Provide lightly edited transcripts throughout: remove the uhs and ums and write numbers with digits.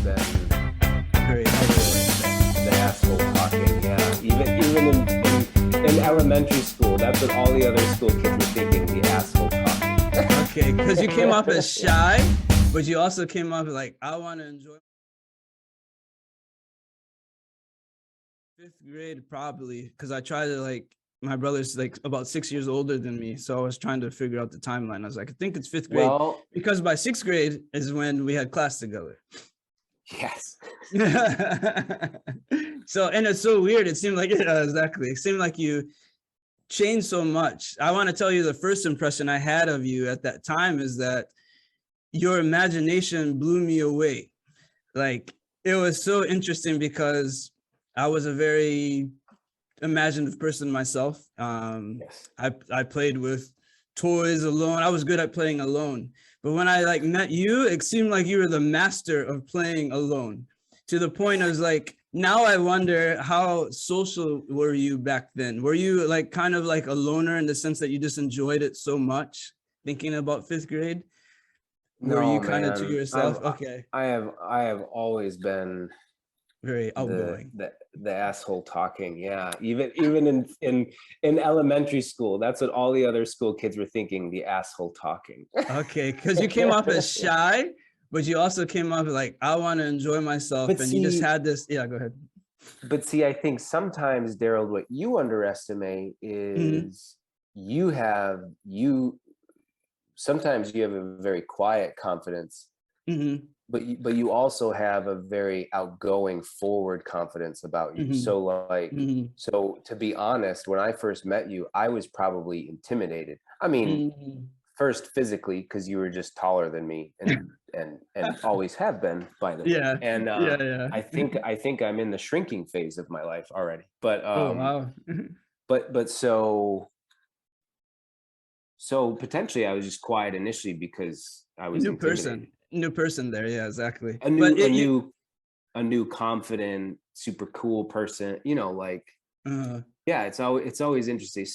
been Great. the asshole talking. Yeah, even in elementary school, that's what all the other school kids were thinking. The asshole talking. Okay, because you came off as shy, but you also came off like, I want to enjoy. Fifth grade, probably, because I tried to my brother's like about 6 years older than me. So I was trying to figure out the timeline. I was like, I think it's fifth grade Well, because by sixth grade is when we had class together. yes. So, and it's so weird. It seemed like, yeah, exactly. It seemed like you changed so much. I want to tell you the first impression I had of you at that time is that your imagination blew me away. Like, it was so interesting because I was a very imaginative person myself. Yes. I played with toys alone. I was good at playing alone. But when I met you, it seemed like you were the master of playing alone. To the point I was like, now I wonder, how social were you back then? Were you kind of like a loner in the sense that you just enjoyed it so much, thinking about fifth grade? Were you No, kind of to man. yourself? Okay. I have always been Very the outgoing. the asshole talking. Yeah, even in elementary school, that's what all the other school kids were thinking. The asshole talking. Okay, because you came off as shy, but you also came off like, I want to enjoy myself, But and you just see, had this. Yeah, go ahead. I think sometimes, Daryl, what you underestimate Mhm, is you sometimes you have a very quiet confidence, mhm, but you also have a very outgoing, forward confidence about you. mhm, mhm, So to be honest, when I first met you, I was probably intimidated. I mean, mhm. first physically, because you were just taller than me, and always have been, by the way. Yeah, And yeah, yeah. I think I'm in the shrinking phase of my life already. But Oh wow. so potentially I was just quiet initially because I was intimidated. New person there. Yeah, exactly. A But new a it, you, new a new confident, super cool person, like, uh, yeah, it's always interesting.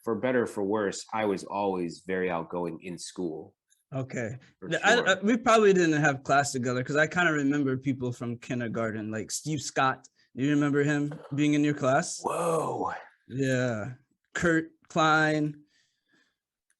For better or for worse, I was always very outgoing in school, okay. for sure. We probably didn't have class together because I kind of remember people from kindergarten, like Steve Scott. Do you remember him being in your class? Whoa. Yeah. Kurt Klein.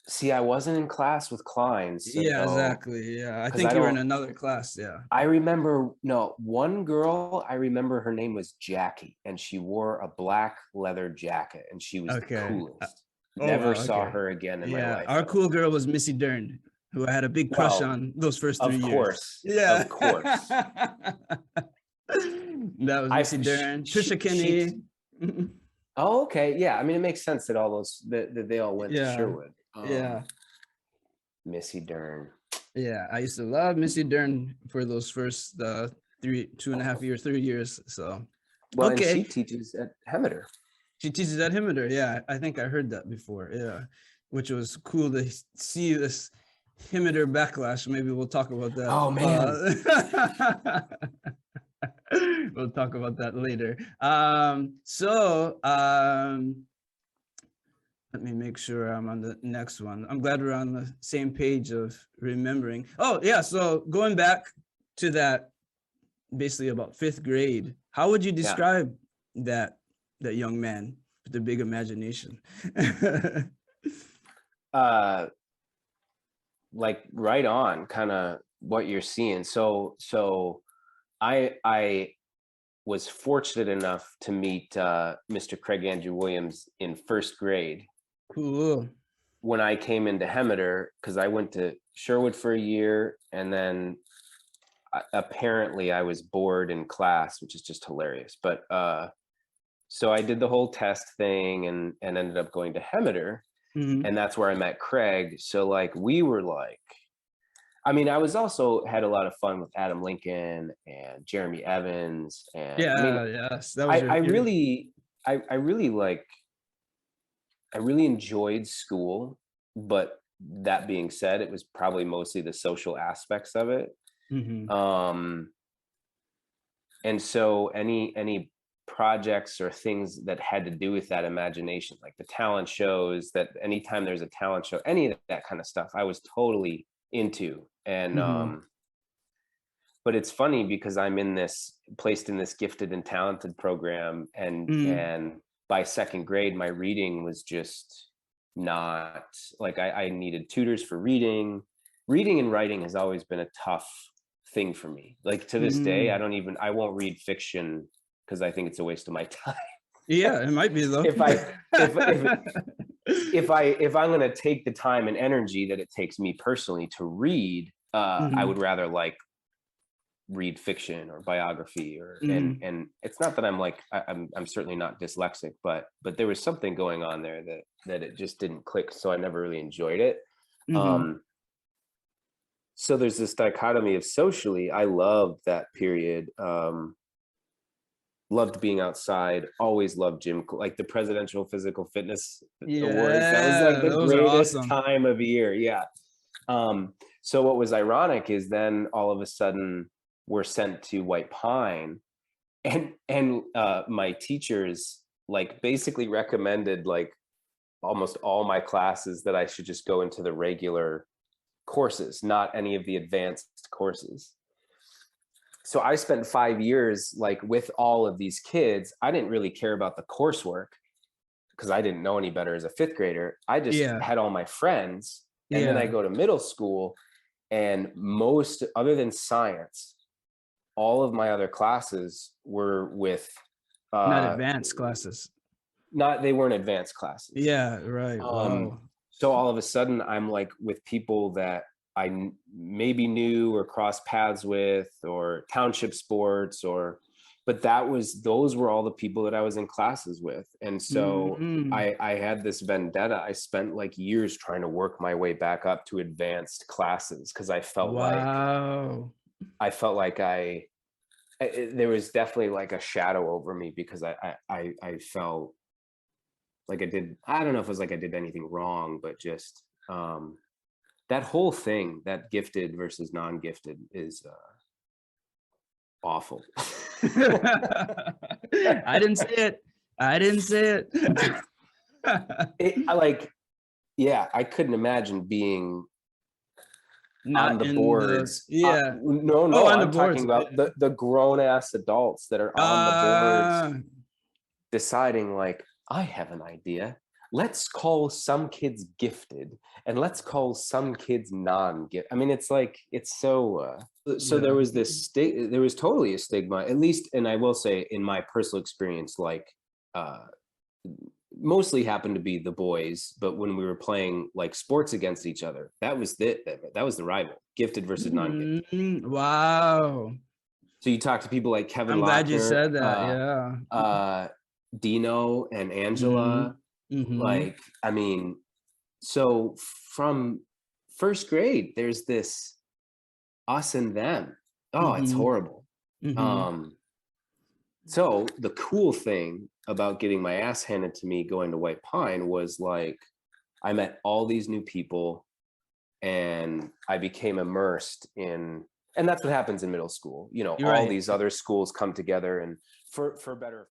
See, I wasn't in class with Klein, Yeah, so exactly. Yeah. I because think you were in another class. Yeah. I remember, no, one girl, I remember her name was Jackie, and she wore a black leather jacket, and she was the Okay. coolest. Oh Never wow. saw Okay. her again in my Yeah. life, Our though. cool girl was Missy Dern, who I had a big crush Well, on those first of 3 years. course, Yeah. of course. That was I Missy Dern, Trisha she. Kinney. Oh, okay, yeah. I mean, it makes sense that all those that they all went to Yeah. Sherwood. Yeah. Missy Dern. Yeah. I used to love Missy Dern for those first 2.5 years, 3 years. So Well, and okay. she teaches at Hemeter. She teaches at Himmeter. Yeah, I think I heard that before. Yeah, which was cool to see this Himmeter backlash. Maybe we'll talk about that. Oh man. We'll talk about that later. Let me make sure I'm on the next one. I'm glad we're on the same page of remembering. Oh yeah, so going back to that, basically about fifth grade. How would you Yeah. describe that young man with the big imagination? Uh, like right on, kind of what you're seeing. So I was fortunate enough to meet Mr. Craig Andrew Williams in first grade Cool. when I came into Hemeter, because I went to Sherwood for a year, and then apparently I was bored in class, which is just hilarious. But so I did the whole test thing and ended up going to Hemeter, Mhm. and that's where I met Craig. So like we were like, I mean, I was also had a lot of fun with Adam Lincoln and Jeremy Evans, and I mean, Yeah, yes, that was I, your, I really, I really like, I really enjoyed school, but that being said, it was probably mostly the social aspects of it. Mhm. Um, and so any projects or things that had to do with that imagination, like the talent shows, that anytime there's a talent show, any of that kind of stuff, I was totally into. And Mhm. but it's funny because I'm placed in this gifted and talented program, Mm, and by second grade, my reading was just not like I needed tutors for reading. Reading and writing has always been a tough thing for me. Like to this day, mm. I won't read fiction because I think it's a waste of my time. Yeah, it might be though. if I if I'm going to take the time and energy that it takes me personally to read, I Mhm, would rather like read fiction or biography, or mhm, and it's not that I'm like I'm certainly not dyslexic, but there was something going on there that it just didn't click, so I never really enjoyed it. mhm. um so there's this dichotomy of socially, I loved that period. Loved being outside, always loved like the presidential physical fitness awards, that was like Yeah, the those are greatest awesome. time of year. Yeah. So what was ironic is then all of a sudden we're sent to White Pine, and my teachers like basically recommended like almost all my classes that I should just go into the regular courses, not any of the advanced courses. So I spent 5 years like with all of these kids. I didn't really care about the coursework because I didn't know any better as a fifth grader. I just Yeah, had all my friends. And then I yeah. go to middle school, and most, other than science, all of my other classes were with Not uh advanced classes. not they weren't advanced classes. Yeah, right. um Wow. so all of a sudden I'm like with people that maybe knew or crossed paths with, or township sports, or but those were all the people that I was in classes with. And so Mhm. I had this vendetta. I spent like years trying to work my way back up to advanced classes because Wow. I felt like there was definitely like a shadow over me because I felt like I don't know if it was like I did anything wrong, but just that whole thing, that gifted versus non-gifted, is awful. I didn't say it. I didn't say it. I like, yeah, I couldn't imagine being on Not the in the boards. yeah. No, Oh, no, on the I'm boards. talking about the grown ass adults that are on the boards Uh, deciding like, I have an idea. Let's call some kids gifted and let's call some kids non-gift. I mean, it's like it's so there yeah. was there was totally a stigma, at least, and I will say in my personal experience, like uh mostly happened to be the boys, but when we were playing like sports against each other, that was the rival, gifted versus non-gifted. Wow. So you talk to people like Kevin I'm glad you Lochner, said that. Yeah. uh, Dino and Mhm. Angela. Mhm. Like, I mean, so from first grade, there's this us and them. Oh, it's Mhm. horrible. Mhm. Um, so the cool thing about getting my ass handed to me going to White Pine was like I met all these new people, and I became immersed in, and that's what happens in middle school. You know, You're all right. these other schools come together, and for better